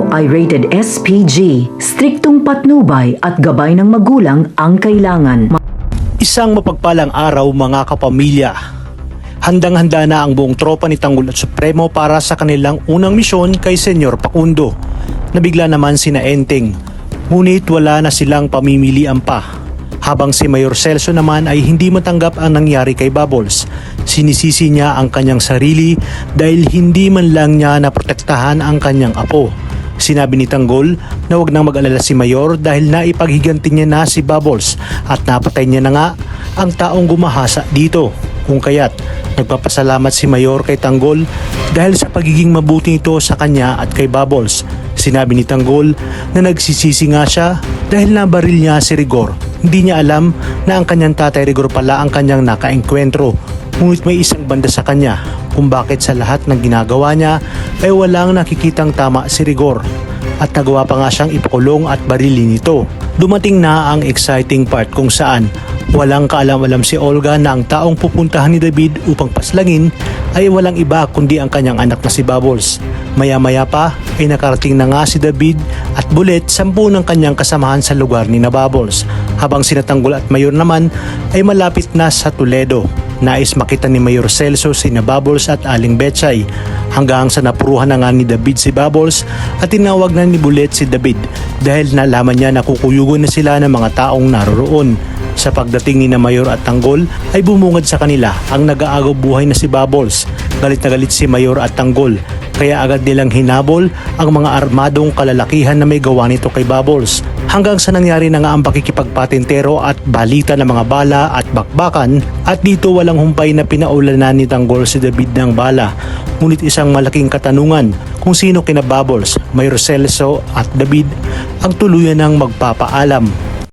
ito ay rated SPG. Striktong patnubay at gabay ng magulang ang kailangan. Isang mapagpalang araw mga kapamilya. Handang-handa na ang buong tropa ni Tanggol at Supremo para sa kanilang unang misyon kay Senyor Facundo. Nabigla naman sina Enteng, ngunit wala na silang pamimilian pa. Habang si Mayor Celso naman ay hindi matanggap ang nangyari kay Bubbles. Sinisisi niya ang kanyang sarili dahil hindi man lang niya naprotektahan ang kanyang apo. Sinabi ni Tanggol na huwag nang mag-alala si Mayor dahil naipaghiganti niya na si Bubbles at napatay niya na nga ang taong gumahasa dito. Kung kaya't nagpapasalamat si Mayor kay Tanggol dahil sa pagiging mabuti nito sa kanya at kay Bubbles. Sinabi ni Tanggol na nagsisisi nga siya dahil nabaril niya si Rigor. Hindi niya alam na ang kanyang tatay Rigor pala ang kanyang nakaengkwentro. Ngunit may isang banda sa kanya kung bakit sa lahat ng ginagawa niya ay walang nakikitang tama si Rigor. At nagawa pa nga siyang ipakulong at barilin ito. Dumating na ang exciting part kung saan walang kaalam-alam si Olga na ang taong pupuntahan ni David upang paslangin ay walang iba kundi ang kanyang anak na si Bubbles. Maya-maya pa ay nakarating na nga si David at Bullet, 10 ng kanyang kasamahan sa lugar ni na Bubbles. Habang sina Tanggol at Mayor naman ay malapit na sa Toledo. Nais makita ni Mayor Celso si Bubbles at Aling Betchay hanggang sa napuruhan na nga ni David si Bubbles at tinawag na ni Bullet si David dahil nalaman niya na kukuyugon na sila ng mga taong naroroon. Sa pagdating ni na Mayor at Tanggol ay bumungad sa kanila ang nag-aagaw buhay na si Bubbles. Galit na galit si Mayor at Tanggol kaya agad nilang hinabol ang mga armadong kalalakihan na may gawa nito kay Bubbles. Hanggang sa nangyari na nga ang pakikipagpatintero at balita ng mga bala at bakbakan at dito walang humpay na pinaulanan ni Tanggol si David ng bala. Ngunit isang malaking katanungan kung sino kina Bubbles, Mayor Celso at David ang tuluyan ng magpapaalam.